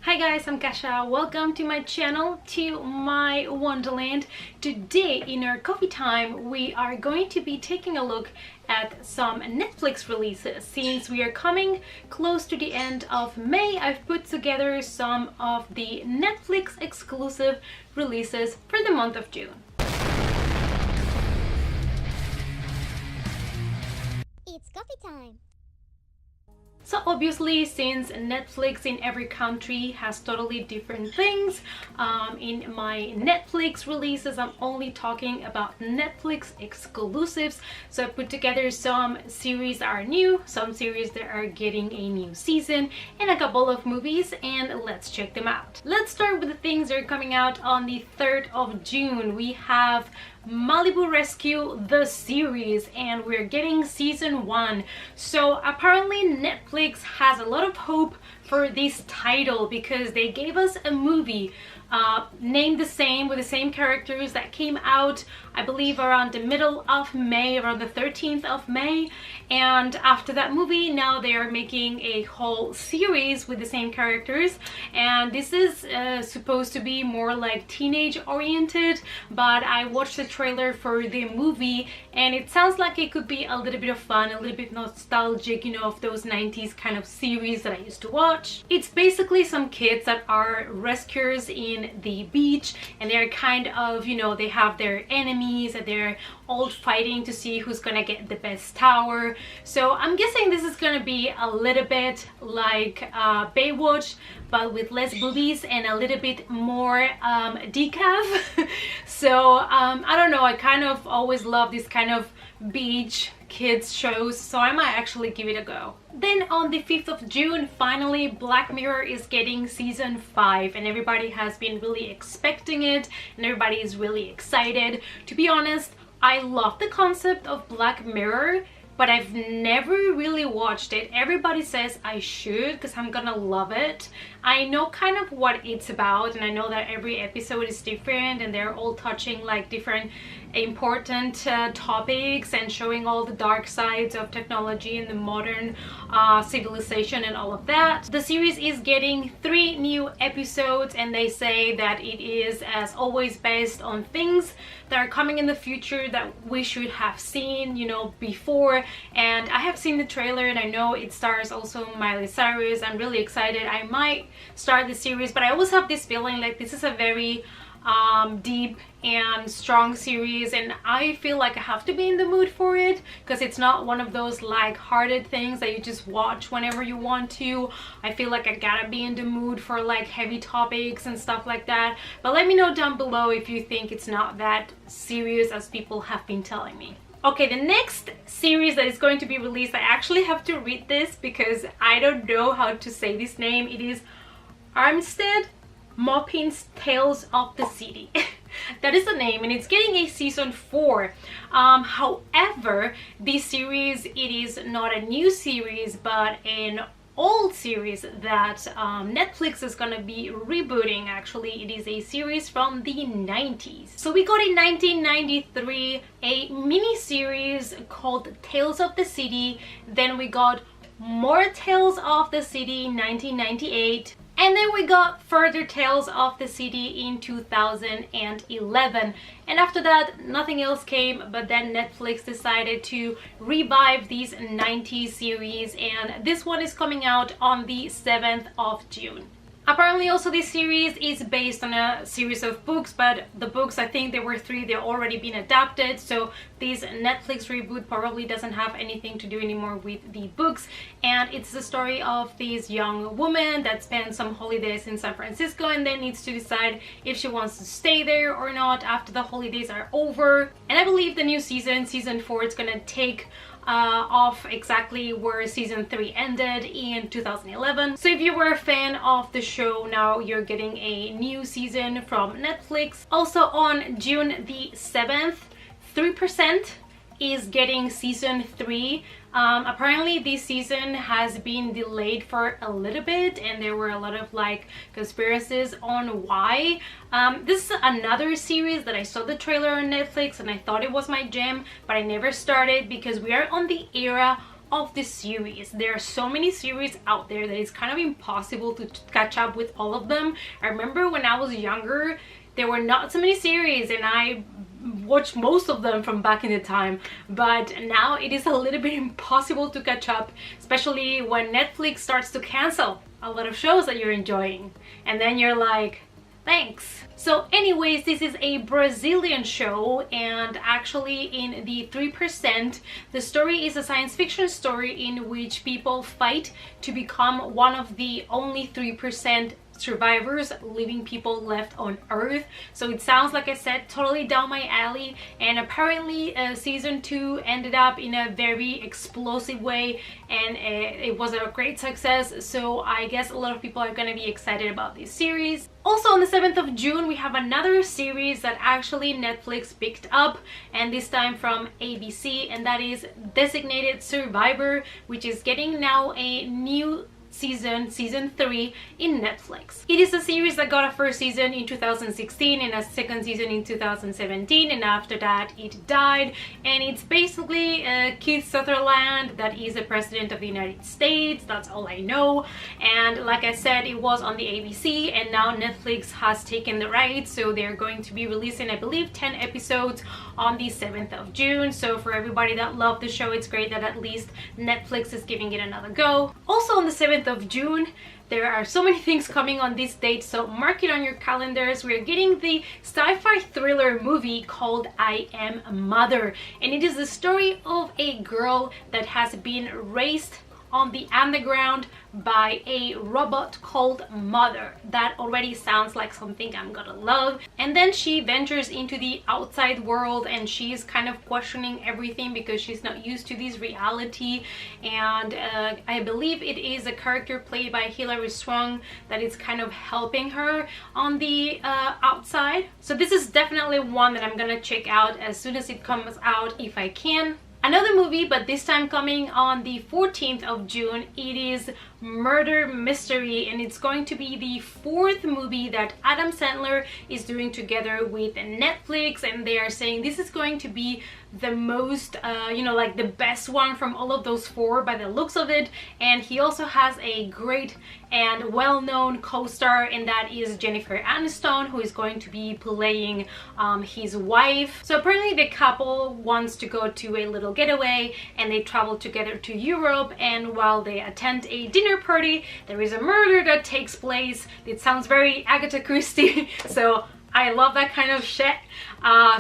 Hi guys, I'm Kasha. Welcome to my channel, to my wonderland. Today in our coffee time we are going to be taking a look at some Netflix releases. Since we are coming close to the end of May, I've put together some of the Netflix exclusive releases for the month of June. It's coffee time! So obviously, since Netflix in every country has totally different things, in my Netflix releases I'm only talking about Netflix exclusives. So I put together some series that are new, some series that are getting a new season, and a couple of movies, and let's check them out. Let's start with the things that are coming out on the 3rd of June. We have Malibu Rescue the series, and we're getting season 1. So apparently Netflix has a lot of hope for this title because they gave us a movie named the same, with the same characters, that came out I believe around the middle of May, around the 13th of May, and after that movie now they are making a whole series with the same characters, and this is supposed to be more like teenage oriented, but I watched the trailer for the movie and it sounds like it could be a little bit of fun, a little bit nostalgic, you know, of those 90s kind of series that I used to watch. It's basically some kids that are rescuers in the beach, and they're kind of, you know, they have their enemies and they're all fighting to see who's gonna get the best tower. So I'm guessing this is gonna be a little bit like Baywatch, but with less boobies and a little bit more decaf. So I don't know, I kind of always love this kind of beach kids shows, so I might actually give it a go. Then on the 5th of June, finally Black Mirror is getting season 5, and everybody has been really expecting it and everybody is really excited. To be honest, I love the concept of Black Mirror, but I've never really watched it. Everybody says I should because I'm gonna love it. I know kind of what it's about, and I know that every episode is different and they're all touching like different important topics and showing all the dark sides of technology and the modern civilization and all of that. The series is getting 3 new episodes, and they say that it is, as always, based on things that are coming in the future that we should have seen, you know, before. And I have seen the trailer and I know it stars also Miley Cyrus. I'm really excited. I might start the series, but I always have this feeling like this is a very deep and strong series, and I feel like I have to be in the mood for it because it's not one of those light-hearted things that you just watch whenever you want to. I feel like I gotta be in the mood for like heavy topics and stuff like that. But let me know down below if you think it's not that serious as people have been telling me. Okay, the next series that is going to be released, I actually have to read this because I don't know how to say this name. It is Armstead Maupin's Tales of the City. That is the name, and it's getting a season 4. However, this series, it is not a new series but an old series that Netflix is gonna be rebooting. Actually, it is a series from the 90s. So we got in 1993 a mini series called Tales of the City. Then we got more Tales of the City in 1998. And then we got further Tales of the City in 2011. And after that, nothing else came, but then Netflix decided to revive these 90s series, and this one is coming out on the 7th of June. Apparently also this series is based on a series of books, but the books, I think there were 3, they've already been adapted, so this Netflix reboot probably doesn't have anything to do anymore with the books. And it's the story of this young woman that spends some holidays in San Francisco and then needs to decide if she wants to stay there or not after the holidays are over. And I believe the new season, season 4, is gonna take off exactly where season 3 ended in 2011. So if you were a fan of the show, now you're getting a new season from Netflix. Also on June the 7th, 3% is getting season 3. Apparently this season has been delayed for a little bit, and there were a lot of like conspiracies on why. This is another series that I saw the trailer on Netflix and I thought it was my jam, but I never started because we are on the era of the series. There are so many series out there that it's kind of impossible to catch up with all of them. I remember when I was younger, there were not so many series and I watched most of them from back in the time, but now it is a little bit impossible to catch up, especially when Netflix starts to cancel a lot of shows that you're enjoying, and then you're like, thanks. So anyways, this is a Brazilian show, and actually in the 3%, the story is a science fiction story in which people fight to become one of the only 3% survivors, living people left on Earth. So it sounds, like I said, totally down my alley, and apparently season 2 ended up in a very explosive way, and it was a great success. So I guess a lot of people are going to be excited about this series. Also on the 7th of June, we have another series that actually Netflix picked up, and this time from ABC, and that is Designated Survivor, which is getting now a new season 3 in Netflix. It is a series that got a first season in 2016 and a second season in 2017, and after that it died. And it's basically Keith Sutherland that is the president of the United States. That's all I know. And like I said, it was on the ABC, and now Netflix has taken the rights, so they're going to be releasing, I believe, 10 episodes on the 7th of June. So for everybody that loved the show, it's great that at least Netflix is giving it another go. Also on the 7th of June, there are so many things coming on this date, so mark it on your calendars. We're getting the sci-fi thriller movie called I Am Mother, and it is the story of a girl that has been raised on the underground by a robot called Mother. That already sounds like something I'm gonna love. And then she ventures into the outside world, and she's kind of questioning everything because she's not used to this reality. And I believe it is a character played by Hilary Swank that is kind of helping her on the outside. So this is definitely one that I'm gonna check out as soon as it comes out, if I can. Another movie, but this time coming on the 14th of June, it is Murder Mystery, and it's going to be the 4th movie that Adam Sandler is doing together with Netflix, and they are saying this is going to be the most you know, like the best one from all of those 4 by the looks of it. And he also has a great and well-known co-star, and that is Jennifer Aniston, who is going to be playing his wife. So apparently the couple wants to go to a little getaway, and they travel together to Europe, and while they attend a dinner party, there is a murder that takes place. It sounds very Agatha Christie, so I love that kind of shit.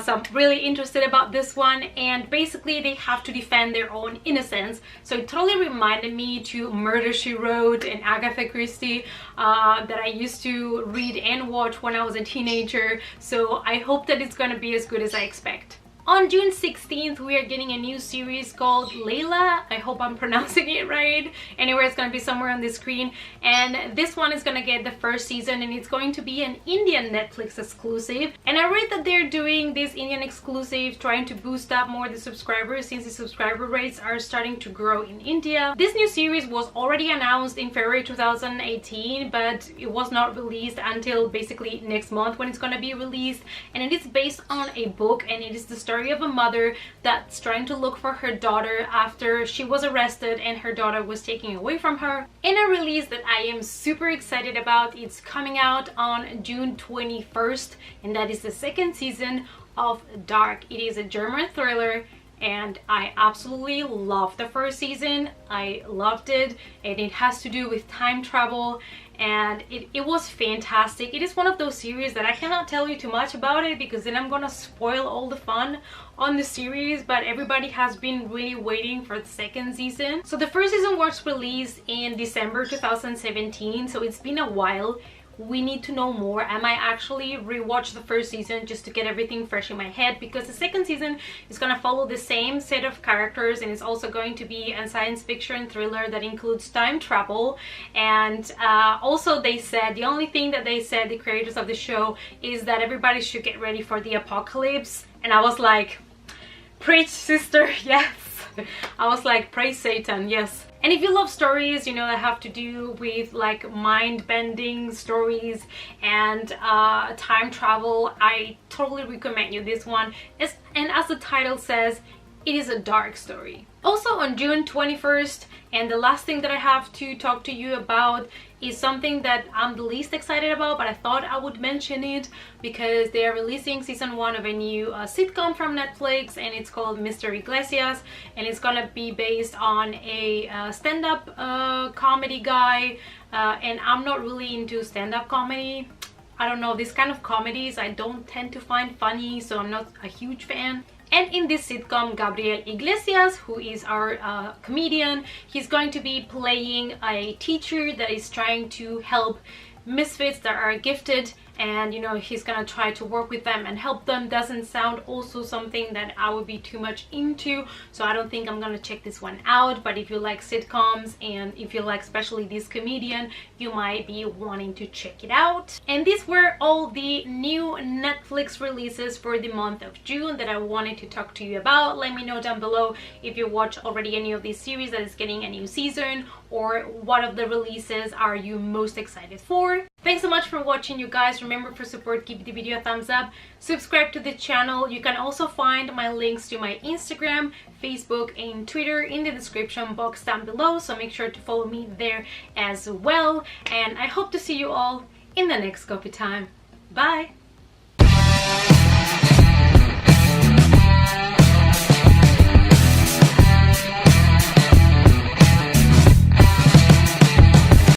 So I'm really interested about this one, and basically they have to defend their own innocence. So it totally reminded me to Murder, She Wrote and Agatha Christie that I used to read and watch when I was a teenager. So I hope that it's gonna be as good as I expect. On June 16th, we are getting a new series called Layla. I hope I'm pronouncing it right. Anyway, it's going to be somewhere on the screen. And this one is going to get the first season, and it's going to be an Indian Netflix exclusive. And I read that they're doing this Indian exclusive trying to boost up more the subscribers, since the subscriber rates are starting to grow in India. This new series was already announced in February 2018, but it was not released until basically next month when it's going to be released. And it is based on a book, and it is the story of a mother that's trying to look for her daughter after she was arrested and her daughter was taken away from her. In a release that I am super excited about, it's coming out on June 21st, and that is the 2nd season of Dark. It is a German thriller, and I absolutely loved the first season. I loved it, and it has to do with time travel, and it was fantastic. It is one of those series that I cannot tell you too much about it because then I'm gonna spoil all the fun on the series, but everybody has been really waiting for the 2nd season. So the first season was released in December 2017, so it's been a while. We need to know more. I might actually rewatch the first season just to get everything fresh in my head, because the 2nd season is going to follow the same set of characters, and it's also going to be a science fiction thriller that includes time travel. And also they said, the only thing that they said, the creators of the show, is that everybody should get ready for the apocalypse. And I was like, preach, sister, yes. I was like, praise Satan, yes. And if you love stories, you know, that have to do with like mind-bending stories and time travel, I totally recommend you this one. And as the title says, it is a dark story. Also on June 21st, and the last thing that I have to talk to you about is something that I'm the least excited about, but I thought I would mention it because they are releasing season 1 of a new sitcom from Netflix, and it's called Mr. Iglesias, and it's gonna be based on a stand-up comedy guy, and I'm not really into stand-up comedy. I don't know, this kind of comedies I don't tend to find funny, so I'm not a huge fan. And in this sitcom, Gabriel Iglesias, who is our comedian, he's going to be playing a teacher that is trying to help misfits that are gifted, and you know, he's gonna try to work with them and help them. Doesn't sound also something that I would be too much into, so I don't think I'm gonna check this one out. But if you like sitcoms, and if you like especially this comedian, you might be wanting to check it out. And these were all the new Netflix releases for the month of June that I wanted to talk to you about. Let me know down below if you watch already any of these series that is getting a new season, or what of the releases are you most excited for. Thanks so much for watching, you guys. Remember, for support, give the video a thumbs up, subscribe to the channel. You can also find my links to my Instagram, Facebook, and Twitter in the description box down below, so make sure to follow me there as well. And I hope to see you all in the next copy time. Bye!